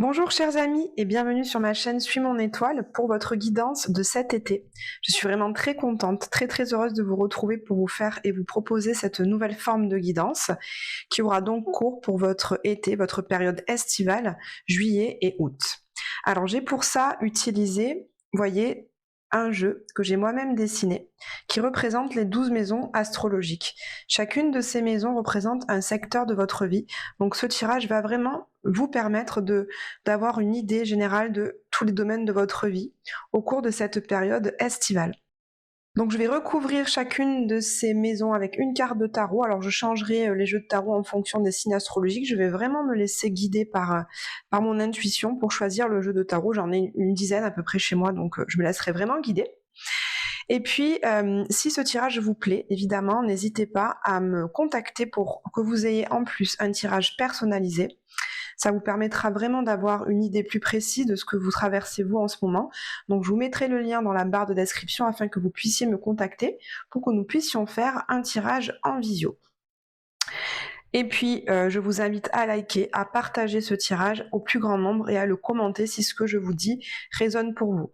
Bonjour chers amis et bienvenue sur ma chaîne Suis mon étoile pour votre guidance de cet été. Je suis vraiment très contente, très heureuse de vous retrouver pour vous faire et vous proposer cette nouvelle forme de guidance qui aura donc cours pour votre été, votre période estivale, juillet et août. Alors j'ai pour ça utilisé, voyez, un jeu que j'ai moi-même dessiné qui représente les 12 maisons astrologiques. Chacune de ces maisons représente un secteur de votre vie. Donc ce tirage va vraiment vous permettre d'avoir une idée générale de tous les domaines de votre vie au cours de cette période estivale. Donc je vais recouvrir chacune de ces maisons avec une carte de tarot. Alors je changerai les jeux de tarot en fonction des signes astrologiques. Je vais vraiment me laisser guider par mon intuition pour choisir le jeu de tarot. J'en ai une dizaine à peu près chez moi, donc je me laisserai vraiment guider. Et puis, si ce tirage vous plaît, évidemment, n'hésitez pas à me contacter pour que vous ayez en plus un tirage personnalisé. Ça vous permettra vraiment d'avoir une idée plus précise de ce que vous traversez vous en ce moment. Donc je vous mettrai le lien dans la barre de description afin que vous puissiez me contacter pour que nous puissions faire un tirage en visio. Et puis je vous invite à liker, à partager ce tirage au plus grand nombre et à le commenter si ce que je vous dis résonne pour vous.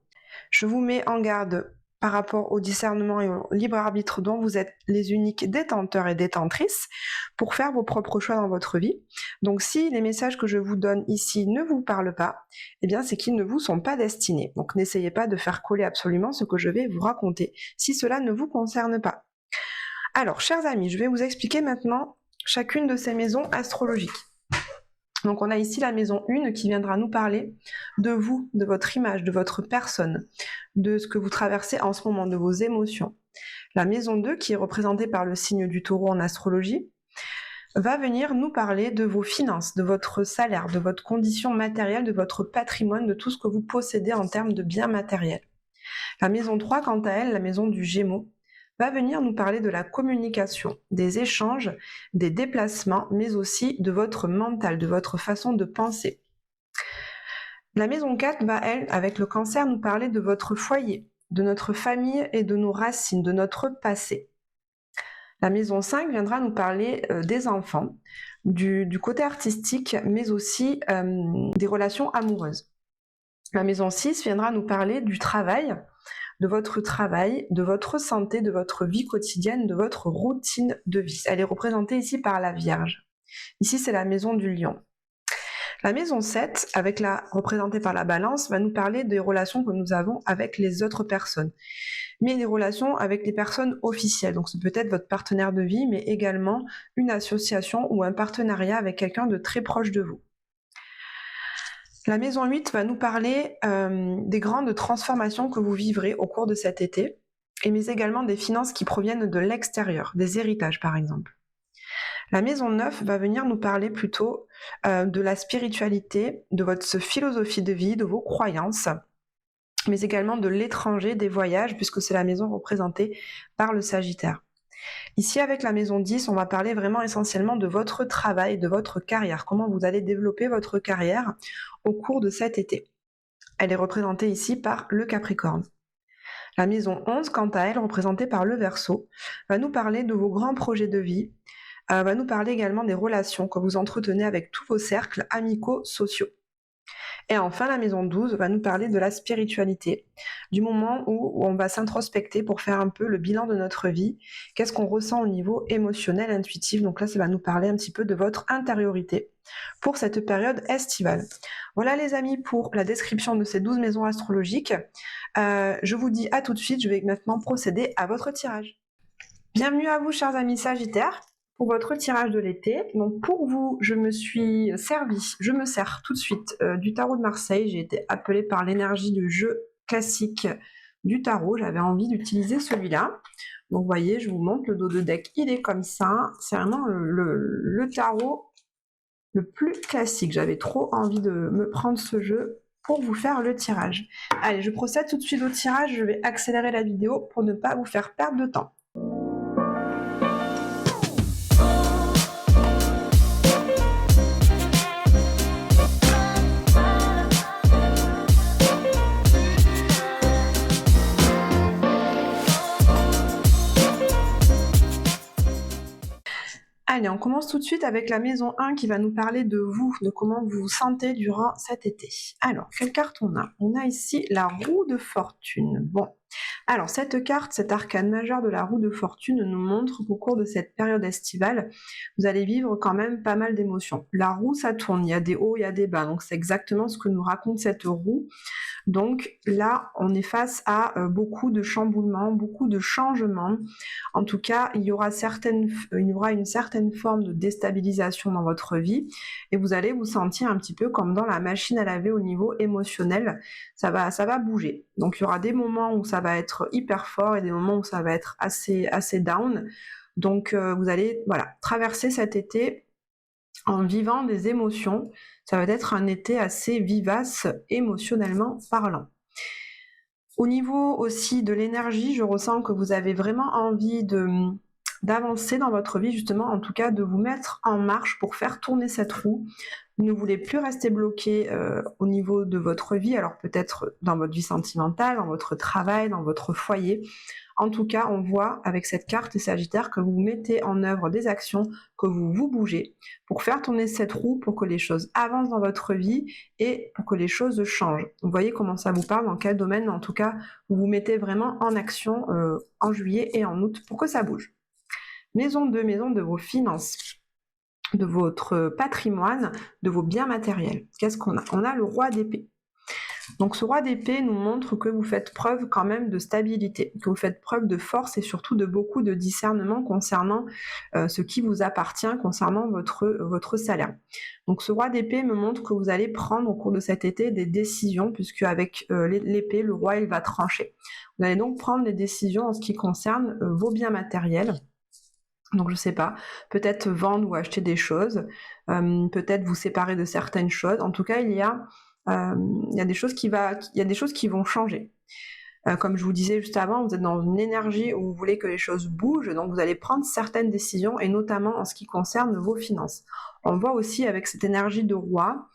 Je vous mets en garde par rapport au discernement et au libre arbitre dont vous êtes les uniques détenteurs et détentrices pour faire vos propres choix dans votre vie. Donc si les messages que je vous donne ici ne vous parlent pas, eh bien c'est qu'ils ne vous sont pas destinés. Donc n'essayez pas de faire coller absolument ce que je vais vous raconter si cela ne vous concerne pas. Alors chers amis, je vais vous expliquer maintenant chacune de ces maisons astrologiques. Donc on a ici la maison 1 qui viendra nous parler de vous, de votre image, de votre personne, de ce que vous traversez en ce moment, de vos émotions. La maison 2 qui est représentée par le signe du taureau en astrologie va venir nous parler de vos finances, de votre salaire, de votre condition matérielle, de votre patrimoine, de tout ce que vous possédez en termes de biens matériels. La maison 3 quant à elle, la maison du Gémeaux, va venir nous parler de la communication, des échanges, des déplacements, mais aussi de votre mental, de votre façon de penser. La maison 4 va, elle, avec le Cancer, nous parler de votre foyer, de notre famille et de nos racines, de notre passé. La maison 5 viendra nous parler des enfants, du côté artistique, mais aussi des relations amoureuses. La maison 6 viendra nous parler du travail, de votre santé, de votre vie quotidienne, de votre routine de vie. Elle est représentée ici par la Vierge. Ici, c'est la maison du Lion. La maison 7, représentée par la Balance, va nous parler des relations que nous avons avec les autres personnes, mais des relations avec les personnes officielles. Donc, c'est peut-être votre partenaire de vie, mais également une association ou un partenariat avec quelqu'un de très proche de vous. La maison 8 va nous parler des grandes transformations que vous vivrez au cours de cet été, mais également des finances qui proviennent de l'extérieur, des héritages par exemple. La maison 9 va venir nous parler plutôt de la spiritualité, de votre philosophie de vie, de vos croyances, mais également de l'étranger, des voyages, puisque c'est la maison représentée par le Sagittaire. Ici, avec la maison 10, on va parler vraiment essentiellement de votre travail, de votre carrière, comment vous allez développer votre carrière au cours de cet été. Elle est représentée ici par le Capricorne. La maison 11, quant à elle, représentée par le Verseau, va nous parler de vos grands projets de vie, va nous parler également des relations que vous entretenez avec tous vos cercles amicaux, sociaux. Et enfin, la maison 12 va nous parler de la spiritualité, du moment où on va s'introspecter pour faire un peu le bilan de notre vie, qu'est-ce qu'on ressent au niveau émotionnel, intuitif. Donc là, ça va nous parler un petit peu de votre intériorité pour cette période estivale. Voilà les amis pour la description de ces 12 maisons astrologiques. Je vous dis à tout de suite, je vais maintenant procéder à votre tirage. Bienvenue à vous chers amis Sagittaires. Pour votre tirage de l'été. Donc pour vous, je me sers tout de suite du tarot de Marseille. J'ai été appelée par l'énergie du jeu classique du tarot. J'avais envie d'utiliser celui-là. Donc vous voyez, je vous montre le dos de deck. Il est comme ça. C'est vraiment le tarot le plus classique. J'avais trop envie de me prendre ce jeu pour vous faire le tirage. Allez, je procède tout de suite au tirage. Je vais accélérer la vidéo pour ne pas vous faire perdre de temps. Allez, on commence tout de suite avec la maison 1 qui va nous parler de vous, de comment vous vous sentez durant cet été. Alors, quelle carte on a? On a ici la roue de fortune. Bon, alors cette carte, cet arcane majeur de la roue de fortune nous montre qu'au cours de cette période estivale, vous allez vivre quand même pas mal d'émotions. La roue, ça tourne, il y a des hauts, il y a des bas, donc c'est exactement ce que nous raconte cette roue. Donc là, on est face à beaucoup de chamboulements, beaucoup de changements. En tout cas, il y aura une certaine forme de déstabilisation dans votre vie et vous allez vous sentir un petit peu comme dans la machine à laver au niveau émotionnel. Ça va bouger. Donc il y aura des moments où ça va être hyper fort et des moments où ça va être assez down. Donc vous allez traverser cet été en vivant des émotions. Ça va être un été assez vivace émotionnellement parlant. Au niveau aussi de l'énergie, je ressens que vous avez vraiment envie d'avancer dans votre vie, justement, en tout cas de vous mettre en marche pour faire tourner cette roue. Vous ne voulez plus rester bloqué au niveau de votre vie, alors peut-être dans votre vie sentimentale, dans votre travail, dans votre foyer. En tout cas, on voit avec cette carte Sagittaire que vous mettez en œuvre des actions, que vous bougez pour faire tourner cette roue, pour que les choses avancent dans votre vie et pour que les choses changent. Vous voyez comment ça vous parle, dans quel domaine, en tout cas, vous vous mettez vraiment en action en juillet et en août pour que ça bouge. Maison 2, maison de vos finances, de votre patrimoine, de vos biens matériels. Qu'est-ce qu'on a? On a le roi d'épée. Donc ce roi d'épée nous montre que vous faites preuve quand même de stabilité, que vous faites preuve de force et surtout de beaucoup de discernement concernant ce qui vous appartient, concernant votre salaire. Donc ce roi d'épée me montre que vous allez prendre au cours de cet été des décisions, puisque avec l'épée, le roi il va trancher. Vous allez donc prendre des décisions en ce qui concerne vos biens matériels. Donc je sais pas, peut-être vendre ou acheter des choses, peut-être vous séparer de certaines choses. En tout cas, il y a des choses qui vont changer. Comme je vous disais juste avant, vous êtes dans une énergie où vous voulez que les choses bougent, donc vous allez prendre certaines décisions, et notamment en ce qui concerne vos finances. On voit aussi avec cette énergie de roi,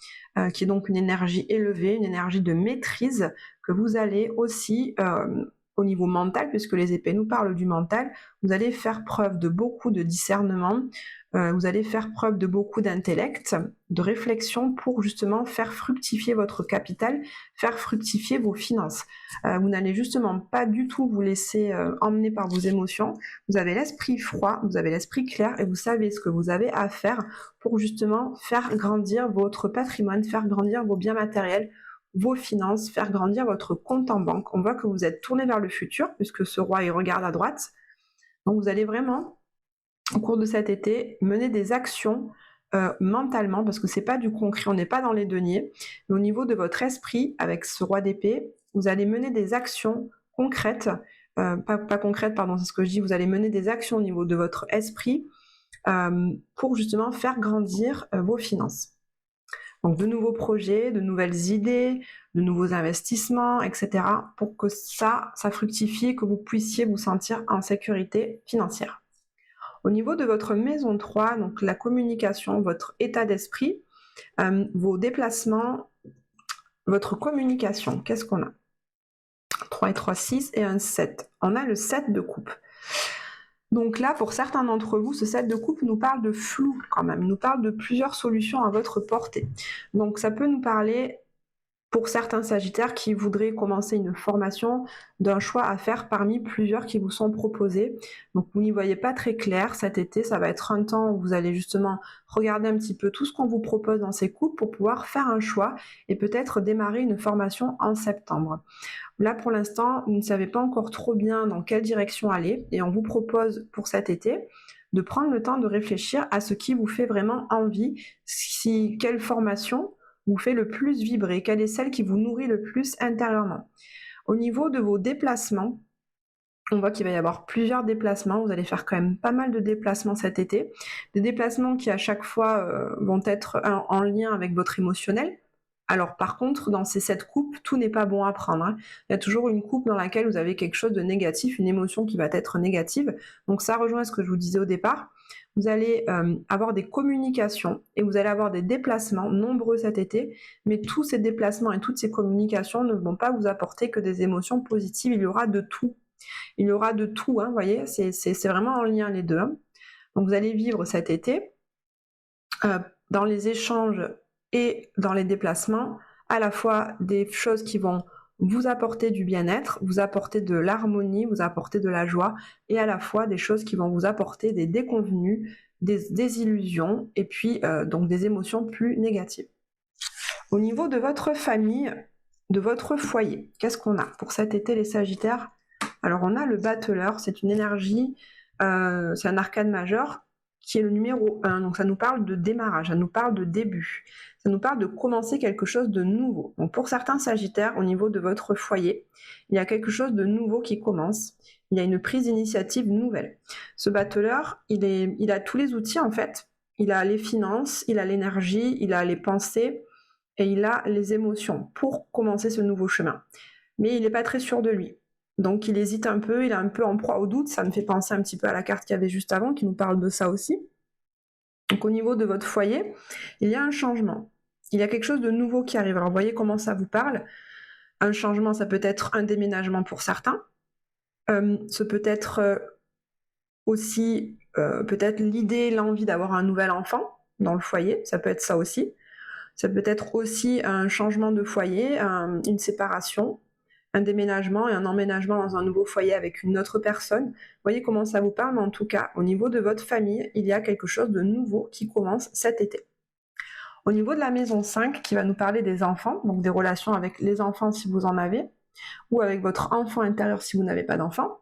qui est donc une énergie élevée, une énergie de maîtrise, que vous allez aussi au niveau mental, puisque les épées nous parlent du mental, vous allez faire preuve de beaucoup de discernement, vous allez faire preuve de beaucoup d'intellect, de réflexion pour justement faire fructifier votre capital, faire fructifier vos finances. Vous n'allez justement pas du tout vous laisser emmener par vos émotions, vous avez l'esprit froid, vous avez l'esprit clair et vous savez ce que vous avez à faire pour justement faire grandir votre patrimoine, faire grandir vos biens matériels, vos finances, faire grandir votre compte en banque. On voit que vous êtes tourné vers le futur, puisque ce roi, il regarde à droite. Donc vous allez vraiment, au cours de cet été, mener des actions mentalement, parce que c'est pas du concret, on n'est pas dans les deniers, mais au niveau de votre esprit, avec ce roi d'épée, vous allez mener des actions concrètes, pas concrètes, pardon, c'est ce que je dis, vous allez mener des actions au niveau de votre esprit pour justement faire grandir vos finances. Donc de nouveaux projets, de nouvelles idées, de nouveaux investissements, etc. pour que ça fructifie, que vous puissiez vous sentir en sécurité financière. Au niveau de votre maison 3, donc la communication, votre état d'esprit, vos déplacements, votre communication, qu'est-ce qu'on a? 3 et 3, 6 et un 7. On a le 7 de coupe. Donc là, pour certains d'entre vous, ce 7 de coupe nous parle de flou quand même, nous parle de plusieurs solutions à votre portée. Donc ça peut nous parler, pour certains Sagittaires qui voudraient commencer une formation, d'un choix à faire parmi plusieurs qui vous sont proposés. Donc vous n'y voyez pas très clair cet été, ça va être un temps où vous allez justement regarder un petit peu tout ce qu'on vous propose dans ces coupes pour pouvoir faire un choix et peut-être démarrer une formation en septembre. Là pour l'instant, vous ne savez pas encore trop bien dans quelle direction aller et on vous propose pour cet été de prendre le temps de réfléchir à ce qui vous fait vraiment envie, quelle formation vous fait le plus vibrer, quelle est celle qui vous nourrit le plus intérieurement. Au niveau de vos déplacements, on voit qu'il va y avoir plusieurs déplacements, vous allez faire quand même pas mal de déplacements cet été, des déplacements qui à chaque fois vont être en lien avec votre émotionnel. Alors par contre, dans ces 7 coupes, tout n'est pas bon à prendre, hein. Il y a toujours une coupe dans laquelle vous avez quelque chose de négatif, une émotion qui va être négative, donc ça rejoint ce que je vous disais au départ. Vous allez avoir des communications et vous allez avoir des déplacements nombreux cet été, mais tous ces déplacements et toutes ces communications ne vont pas vous apporter que des émotions positives, il y aura de tout. Il y aura de tout, hein, vous voyez, c'est vraiment en lien les deux. Hein. Donc vous allez vivre cet été dans les échanges et dans les déplacements, à la fois des choses qui vont vous apporter du bien-être, vous apporter de l'harmonie, vous apporter de la joie, et à la fois des choses qui vont vous apporter des déconvenues, des désillusions, et puis donc des émotions plus négatives. Au niveau de votre famille, de votre foyer, qu'est-ce qu'on a pour cet été les Sagittaires? Alors on a le battleur, c'est une énergie, c'est un arcane majeur qui est le numéro 1, donc ça nous parle de démarrage, ça nous parle de début, ça nous parle de commencer quelque chose de nouveau. Donc pour certains Sagittaires, au niveau de votre foyer, il y a quelque chose de nouveau qui commence, il y a une prise d'initiative nouvelle. Ce battleur, il a tous les outils en fait, il a les finances, il a l'énergie, il a les pensées, et il a les émotions pour commencer ce nouveau chemin. Mais il n'est pas très sûr de lui. Donc il hésite un peu, il est un peu en proie au doute, ça me fait penser un petit peu à la carte qu'il y avait juste avant, qui nous parle de ça aussi. Donc au niveau de votre foyer, il y a un changement. Il y a quelque chose de nouveau qui arrive. Alors vous voyez comment ça vous parle. Un changement, ça peut être un déménagement pour certains. Ce peut être aussi peut-être l'idée, l'envie d'avoir un nouvel enfant dans le foyer, ça peut être ça aussi. Ça peut être aussi un changement de foyer, une séparation, un déménagement et un emménagement dans un nouveau foyer avec une autre personne. Vous voyez comment ça vous parle, mais en tout cas, au niveau de votre famille, il y a quelque chose de nouveau qui commence cet été. Au niveau de la maison 5, qui va nous parler des enfants, donc des relations avec les enfants si vous en avez, ou avec votre enfant intérieur si vous n'avez pas d'enfant,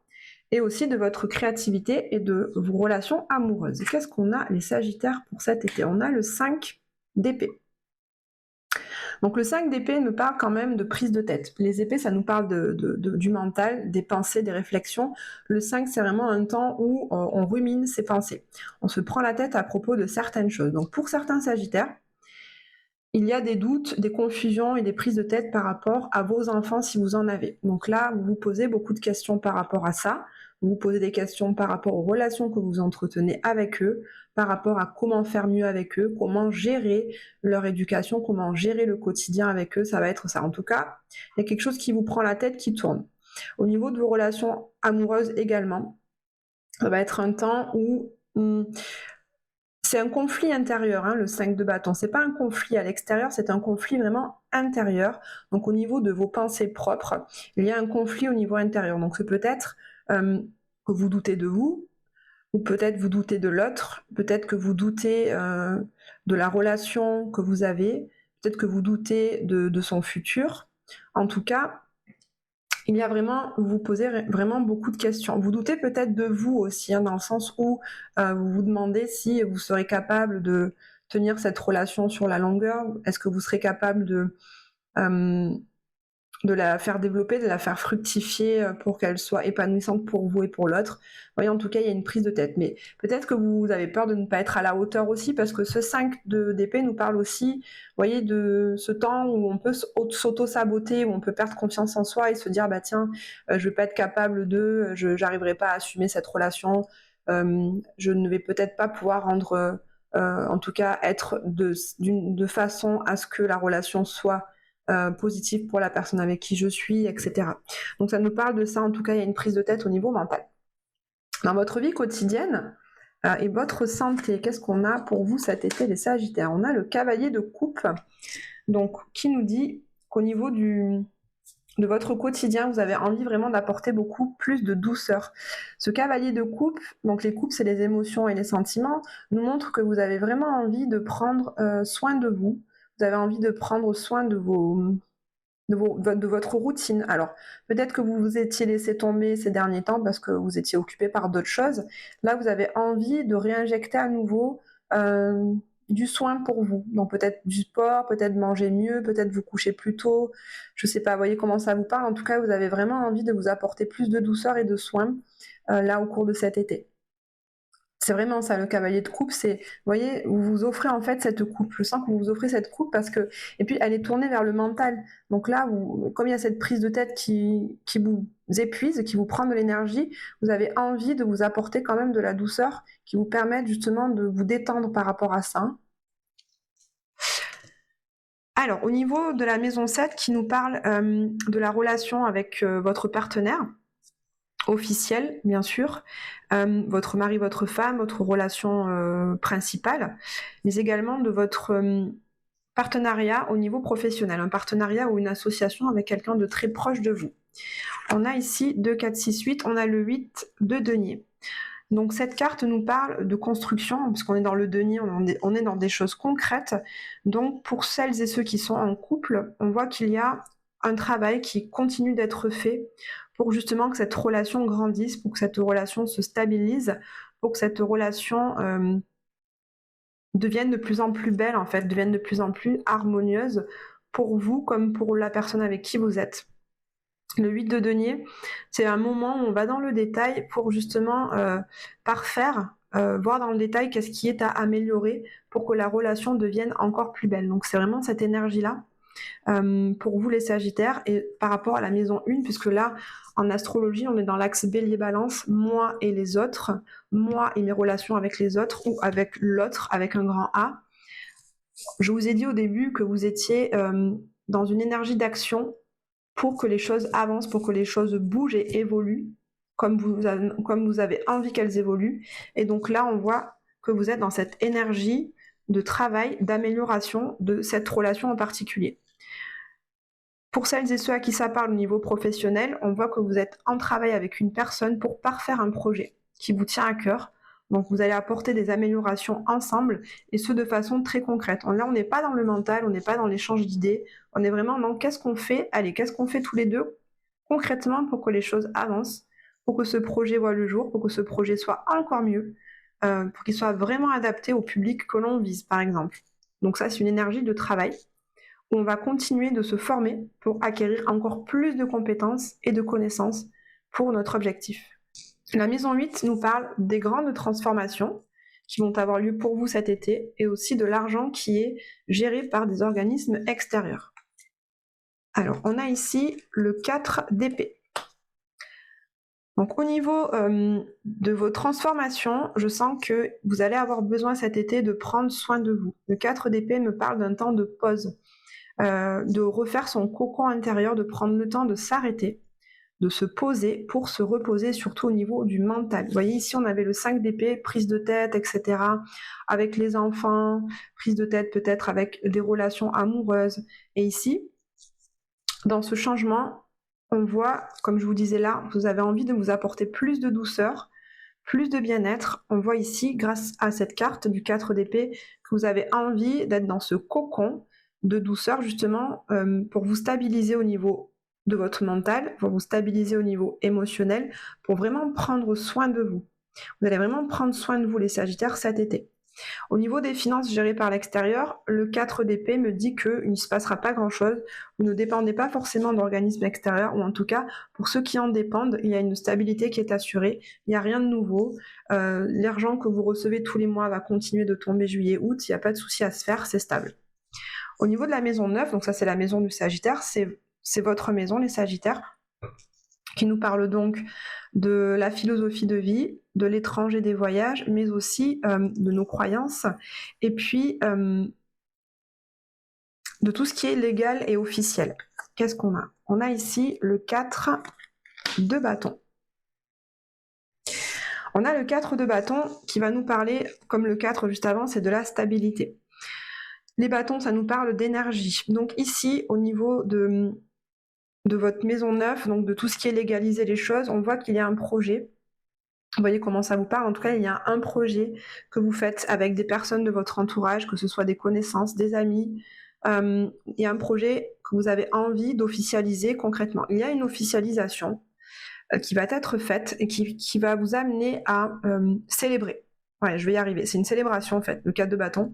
et aussi de votre créativité et de vos relations amoureuses. Qu'est-ce qu'on a les Sagittaires pour cet été? On a le 5 d'épée. Donc le 5 d'épée me parle quand même de prise de tête. Les épées, ça nous parle du mental, des pensées, des réflexions. Le 5, c'est vraiment un temps où on rumine ses pensées. On se prend la tête à propos de certaines choses. Donc pour certains Sagittaires, il y a des doutes, des confusions et des prises de tête par rapport à vos enfants si vous en avez. Donc là, vous vous posez beaucoup de questions par rapport à ça. Vous vous posez des questions par rapport aux relations que vous entretenez avec eux, par rapport à comment faire mieux avec eux, comment gérer leur éducation, comment gérer le quotidien avec eux. Ça va être ça. En tout cas, il y a quelque chose qui vous prend la tête, qui tourne. Au niveau de vos relations amoureuses également, ça va être un temps où c'est un conflit intérieur, hein, le 5 de bâton. C'est pas un conflit à l'extérieur, c'est un conflit vraiment intérieur. Donc au niveau de vos pensées propres, il y a un conflit au niveau intérieur. Donc c'est peut-être que vous doutez de vous, ou peut-être vous doutez de l'autre, peut-être que vous doutez de la relation que vous avez, peut-être que vous doutez de son futur. En tout cas, il y a vraiment, vous posez vraiment beaucoup de questions. Vous doutez peut-être de vous aussi, hein, dans le sens où vous vous demandez si vous serez capable de tenir cette relation sur la longueur. Est-ce que vous serez capable de la faire développer, de la faire fructifier pour qu'elle soit épanouissante pour vous et pour l'autre. Vous voyez, en tout cas, il y a une prise de tête. Mais peut-être que vous avez peur de ne pas être à la hauteur aussi, parce que ce 5 d'épée nous parle aussi, vous voyez, de ce temps où on peut s'auto-saboter, où on peut perdre confiance en soi et se dire, bah tiens, je vais pas être capable j'arriverai pas à assumer cette relation, je ne vais peut-être pas pouvoir rendre, en tout cas, être de façon à ce que la relation soit positif pour la personne avec qui je suis, etc. Donc ça nous parle de ça, en tout cas il y a une prise de tête au niveau mental. Dans votre vie quotidienne et votre santé, qu'est-ce qu'on a pour vous cet été les Sagittaires? On a le cavalier de coupe, donc qui nous dit qu'au niveau de votre quotidien, vous avez envie vraiment d'apporter beaucoup plus de douceur. Ce cavalier de coupe, donc les coupes c'est les émotions et les sentiments, nous montre que vous avez vraiment envie de prendre soin de vous. Vous avez envie de prendre soin de votre routine. Alors, peut-être que vous vous étiez laissé tomber ces derniers temps parce que vous étiez occupé par d'autres choses. Là, vous avez envie de réinjecter à nouveau du soin pour vous. Donc, peut-être du sport, peut-être manger mieux, peut-être vous coucher plus tôt. Je sais pas, vous voyez comment ça vous parle. En tout cas, vous avez vraiment envie de vous apporter plus de douceur et de soin là au cours de cet été. C'est vraiment ça, le cavalier de coupe, c'est, vous voyez, vous vous offrez en fait cette coupe. Je sens que vous vous offrez cette coupe parce que, et puis elle est tournée vers le mental. Donc là, comme il y a cette prise de tête qui vous épuise, qui vous prend de l'énergie, vous avez envie de vous apporter quand même de la douceur qui vous permette justement de vous détendre par rapport à ça. Alors, au niveau de la maison 7 qui nous parle de la relation avec votre partenaire, officielle, bien sûr, votre mari, votre femme, votre relation principale, mais également de votre partenariat au niveau professionnel, un partenariat ou une association avec quelqu'un de très proche de vous. On a ici 2, 4, 6, 8, on a le 8 de denier. Donc cette carte nous parle de construction, parce qu'on est dans le denier, on est dans des choses concrètes. Donc pour celles et ceux qui sont en couple, on voit qu'il y a un travail qui continue d'être fait pour justement que cette relation grandisse, pour que cette relation se stabilise, pour que cette relation devienne de plus en plus belle, en fait, devienne de plus en plus harmonieuse pour vous comme pour la personne avec qui vous êtes. Le 8 de denier, c'est un moment où on va dans le détail pour justement parfaire, voir dans le détail qu'est-ce qui est à améliorer pour que la relation devienne encore plus belle. Donc c'est vraiment cette énergie-là pour vous les Sagittaires et par rapport à la maison 1, puisque là, en astrologie, on est dans l'axe Bélier-Balance, moi et les autres, moi et mes relations avec les autres ou avec l'autre, avec un grand A. Je vous ai dit au début que vous étiez dans une énergie d'action pour que les choses avancent, pour que les choses bougent et évoluent comme vous avez envie qu'elles évoluent. Et donc là, on voit que vous êtes dans cette énergie de travail, d'amélioration de cette relation en particulier. Pour celles et ceux à qui ça parle au niveau professionnel, on voit que vous êtes en travail avec une personne pour parfaire un projet qui vous tient à cœur. Donc vous allez apporter des améliorations ensemble et ce de façon très concrète. Là, on n'est pas dans le mental, on n'est pas dans l'échange d'idées, on est vraiment dans qu'est-ce qu'on fait, qu'est-ce qu'on fait tous les deux concrètement pour que les choses avancent, pour que ce projet voit le jour, pour que ce projet soit encore mieux, pour qu'il soit vraiment adapté au public que l'on vise, par exemple. Donc ça, c'est une énergie de travail où on va continuer de se former pour acquérir encore plus de compétences et de connaissances pour notre objectif. La maison 8 nous parle des grandes transformations qui vont avoir lieu pour vous cet été et aussi de l'argent qui est géré par des organismes extérieurs. Alors, on a ici le 4 d'épée. Donc au niveau de vos transformations, je sens que vous allez avoir besoin cet été de prendre soin de vous. Le 4 d'épée me parle d'un temps de pause, de refaire son cocon intérieur, de prendre le temps de s'arrêter, de se poser pour se reposer, surtout au niveau du mental. Vous voyez, ici, on avait le 5 d'épée, prise de tête, etc. Avec les enfants, prise de tête peut-être avec des relations amoureuses. Et ici, dans ce changement, on voit, comme je vous disais là, vous avez envie de vous apporter plus de douceur, plus de bien-être. On voit ici, grâce à cette carte du 4 d'épée, que vous avez envie d'être dans ce cocon de douceur, justement, pour vous stabiliser au niveau de votre mental, pour vous stabiliser au niveau émotionnel, pour vraiment prendre soin de vous. Vous allez vraiment prendre soin de vous, les Sagittaires, cet été. Au niveau des finances gérées par l'extérieur, le 4 d'épée me dit qu'il ne se passera pas grand-chose. Vous ne dépendez pas forcément d'organismes extérieurs, ou en tout cas, pour ceux qui en dépendent, il y a une stabilité qui est assurée. Il n'y a rien de nouveau. L'argent que vous recevez tous les mois va continuer de tomber juillet-août. Il n'y a pas de souci à se faire, c'est stable. Au niveau de la maison 9, donc ça c'est la maison du Sagittaire, c'est votre maison, les Sagittaires, qui nous parle donc de la philosophie de vie, de l'étranger, des voyages, mais aussi de nos croyances, et puis de tout ce qui est légal et officiel. Qu'est-ce qu'on a? On a ici le 4 de bâton. On a le 4 de bâton qui va nous parler, comme le 4 juste avant, c'est de la stabilité. Les bâtons, ça nous parle d'énergie. Donc ici, au niveau de votre maison neuve, donc de tout ce qui est légaliser les choses, on voit qu'il y a un projet. Vous voyez comment ça vous parle. En tout cas, il y a un projet que vous faites avec des personnes de votre entourage, que ce soit des connaissances, des amis. Il y a un projet que vous avez envie d'officialiser concrètement. Il y a une officialisation qui va être faite et qui va vous amener à célébrer. Ouais, je vais y arriver. C'est une célébration en fait, le 4 de bâton.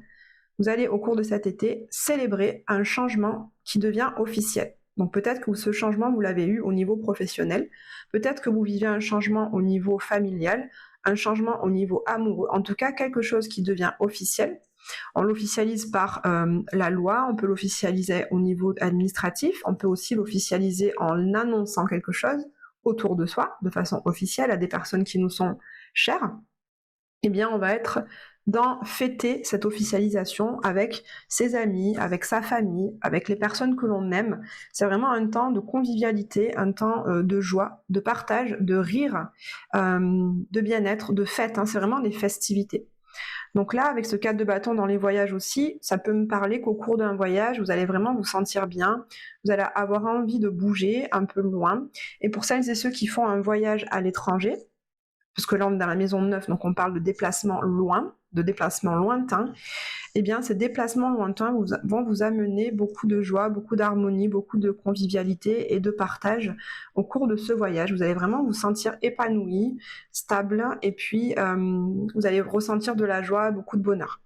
Vous allez au cours de cet été célébrer un changement qui devient officiel. Donc peut-être que ce changement, vous l'avez eu au niveau professionnel, peut-être que vous vivez un changement au niveau familial, un changement au niveau amoureux, en tout cas quelque chose qui devient officiel. On l'officialise par la loi, on peut l'officialiser au niveau administratif, on peut aussi l'officialiser en annonçant quelque chose autour de soi, de façon officielle, à des personnes qui nous sont chères. Eh bien, on va être dans fêter cette officialisation avec ses amis, avec sa famille, avec les personnes que l'on aime. C'est vraiment un temps de convivialité, un temps de joie, de partage, de rire, de bien-être, de fête, hein. C'est vraiment des festivités. Donc là, avec ce 4 de bâton dans les voyages aussi, ça peut me parler qu'au cours d'un voyage, vous allez vraiment vous sentir bien, vous allez avoir envie de bouger un peu loin. Et pour celles et ceux qui font un voyage à l'étranger, parce que là on est dans la maison de neuf, donc on parle de déplacement loin, de déplacement lointain, eh bien ces déplacements lointains vont vous amener beaucoup de joie, beaucoup d'harmonie, beaucoup de convivialité et de partage au cours de ce voyage. Vous allez vraiment vous sentir épanoui, stable, et puis vous allez ressentir de la joie, beaucoup de bonheur.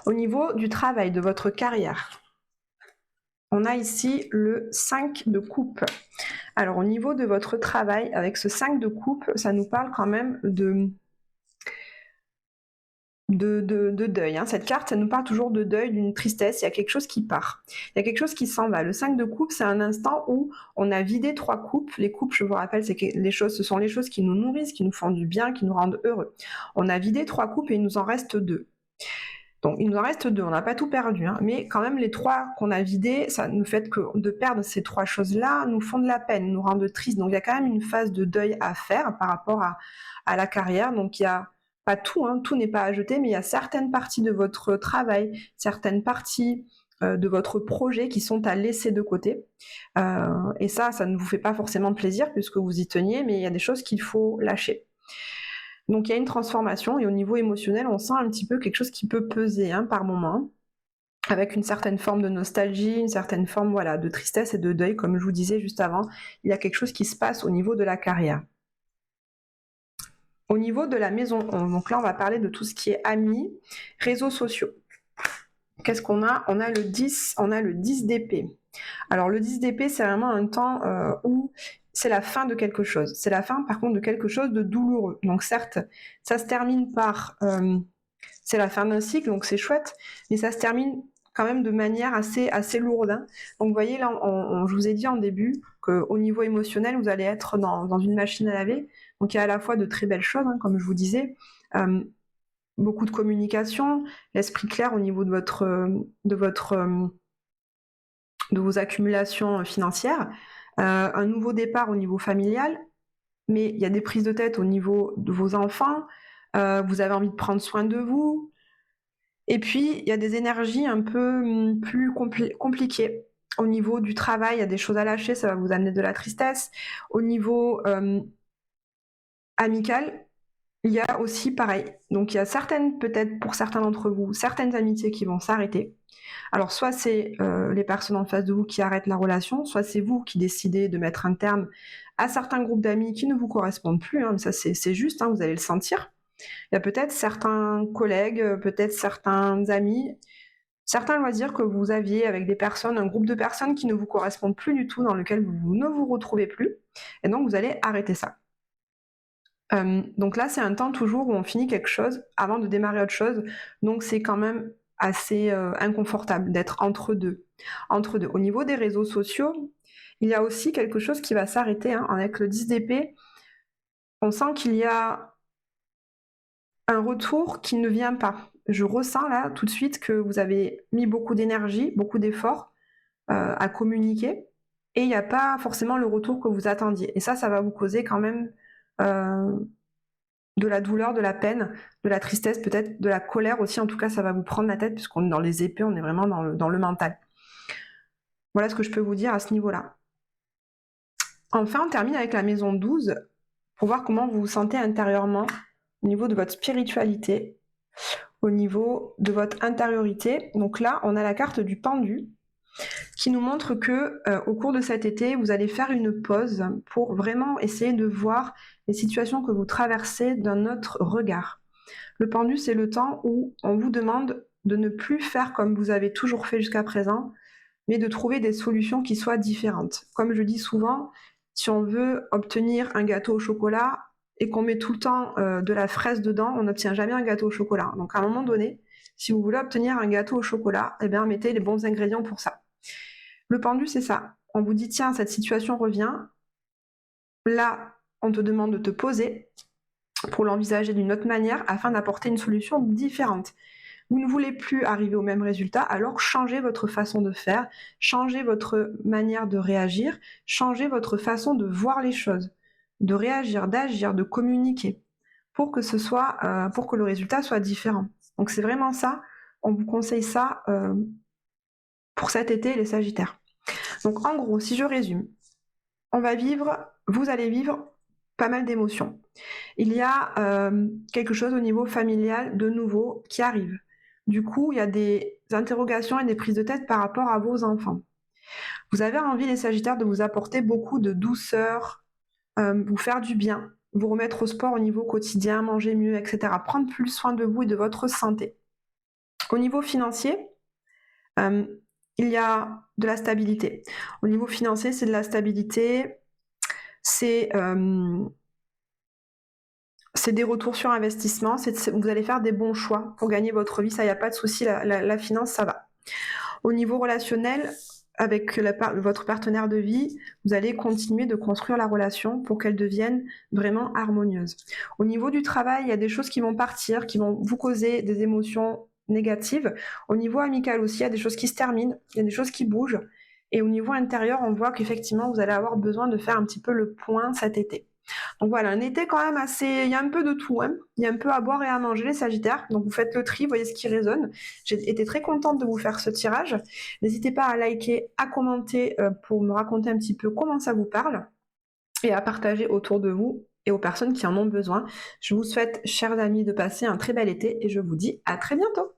Au niveau du travail, de votre carrière, on a ici le 5 de coupe. Alors au niveau de votre travail, avec ce 5 de coupe, ça nous parle quand même de deuil, hein. Cette carte, ça nous parle toujours de deuil, d'une tristesse, il y a quelque chose qui part, il y a quelque chose qui s'en va. Le 5 de coupe, c'est un instant où on a vidé 3 coupes. Les coupes, je vous rappelle, ce sont les choses qui nous nourrissent, qui nous font du bien, qui nous rendent heureux. On a vidé 3 coupes et il nous en reste 2. Donc il nous en reste 2, on n'a pas tout perdu, hein, mais quand même les 3 qu'on a vidés, ça nous fait que de perdre ces 3 choses-là nous font de la peine, nous rendent tristes. Donc il y a quand même une phase de deuil à faire par rapport à la carrière. Donc il y a pas tout, hein, tout n'est pas à jeter, mais il y a certaines parties de votre travail, certaines parties de votre projet qui sont à laisser de côté. Et ça ne vous fait pas forcément plaisir puisque vous y teniez, mais il y a des choses qu'il faut lâcher. Donc il y a une transformation, et au niveau émotionnel, on sent un petit peu quelque chose qui peut peser, hein, par moment, avec une certaine forme de nostalgie, une certaine forme, voilà, de tristesse et de deuil, comme je vous disais juste avant. Il y a quelque chose qui se passe au niveau de la carrière. Au niveau de la maison 11, donc là on va parler de tout ce qui est amis, réseaux sociaux. Qu'est-ce qu'on a ? On a le 10 d'épée. Alors le 10 d'épée, c'est vraiment un temps où c'est la fin de quelque chose. C'est la fin par contre de quelque chose de douloureux. Donc certes, ça se termine par... c'est la fin d'un cycle, donc c'est chouette, mais ça se termine quand même de manière assez lourde, hein. Donc vous voyez là, je vous ai dit en début qu'au niveau émotionnel, vous allez être dans une machine à laver. Donc il y a à la fois de très belles choses, hein, comme je vous disais, beaucoup de communication, l'esprit clair au niveau de vos accumulations financières, un nouveau départ au niveau familial, mais il y a des prises de tête au niveau de vos enfants, vous avez envie de prendre soin de vous, et puis il y a des énergies un peu plus compliquées. Au niveau du travail, il y a des choses à lâcher, ça va vous amener de la tristesse. Au niveau amical, il y a aussi pareil. Donc il y a peut-être pour certains d'entre vous, certaines amitiés qui vont s'arrêter. Alors soit c'est les personnes en face de vous qui arrêtent la relation, soit c'est vous qui décidez de mettre un terme à certains groupes d'amis qui ne vous correspondent plus, hein, mais ça c'est juste, hein, vous allez le sentir. Il y a peut-être certains collègues, peut-être certains amis, certains loisirs que vous aviez avec des personnes, un groupe de personnes qui ne vous correspondent plus du tout, dans lequel vous ne vous retrouvez plus, et donc vous allez arrêter ça. Donc là, c'est un temps toujours où on finit quelque chose avant de démarrer autre chose, donc c'est quand même assez inconfortable d'être entre deux. Au niveau des réseaux sociaux, il y a aussi quelque chose qui va s'arrêter, hein, avec le 10 d'épée. On sent qu'il y a un retour qui ne vient pas. Je ressens là tout de suite que vous avez mis beaucoup d'énergie, beaucoup d'efforts à communiquer, et il n'y a pas forcément le retour que vous attendiez. Et ça va vous causer quand même de la douleur, de la peine, de la tristesse, peut-être de la colère aussi. En tout cas, ça va vous prendre la tête, puisqu'on est dans les épées, on est vraiment dans le mental. Voilà ce que je peux vous dire à ce niveau-là. Enfin, on termine avec la maison 12, pour voir comment vous vous sentez intérieurement, au niveau de votre spiritualité, au niveau de votre intériorité. Donc là, on a la carte du pendu, qui nous montre que au cours de cet été, vous allez faire une pause pour vraiment essayer de voir les situations que vous traversez d'un autre regard. Le pendu, c'est le temps où on vous demande de ne plus faire comme vous avez toujours fait jusqu'à présent, mais de trouver des solutions qui soient différentes. Comme je dis souvent, si on veut obtenir un gâteau au chocolat et qu'on met tout le temps de la fraise dedans, on n'obtient jamais un gâteau au chocolat. Donc à un moment donné, si vous voulez obtenir un gâteau au chocolat, eh bien mettez les bons ingrédients pour ça. Le pendu, c'est ça. On vous dit, tiens, cette situation revient. Là, on te demande de te poser, pour l'envisager d'une autre manière afin d'apporter une solution différente. Vous ne voulez plus arriver au même résultat, alors changez votre façon de faire, changez votre manière de réagir, changez votre façon de voir les choses, de réagir, d'agir, de communiquer, pour que pour que le résultat soit différent. Donc c'est vraiment ça, on vous conseille ça pour cet été, les Sagittaires. Donc en gros, si je résume, vous allez vivre pas mal d'émotions. Il y a quelque chose au niveau familial de nouveau qui arrive. Du coup, il y a des interrogations et des prises de tête par rapport à vos enfants. Vous avez envie, les Sagittaires, de vous apporter beaucoup de douceur, vous faire du bien, vous remettre au sport au niveau quotidien, manger mieux, etc. Prendre plus soin de vous et de votre santé. Au niveau financier, il y a de la stabilité. Au niveau financier, c'est de la stabilité, c'est des retours sur investissement, vous allez faire des bons choix pour gagner votre vie, ça, il n'y a pas de souci, la finance, ça va. Au niveau relationnel, avec votre partenaire de vie, vous allez continuer de construire la relation pour qu'elle devienne vraiment harmonieuse. Au niveau du travail, il y a des choses qui vont partir, qui vont vous causer des émotions négatives. Au niveau amical aussi, il y a des choses qui se terminent, il y a des choses qui bougent. Et au niveau intérieur, on voit qu'effectivement, vous allez avoir besoin de faire un petit peu le point cet été. Donc voilà, un été quand même il y a un peu de tout, hein. Il y a un peu à boire et à manger, les Sagittaires. Donc vous faites le tri, voyez ce qui résonne. J'ai été très contente de vous faire ce tirage. N'hésitez pas à liker, à commenter pour me raconter un petit peu comment ça vous parle et à partager autour de vous et aux personnes qui en ont besoin. Je vous souhaite, chers amis, de passer un très bel été et je vous dis à très bientôt.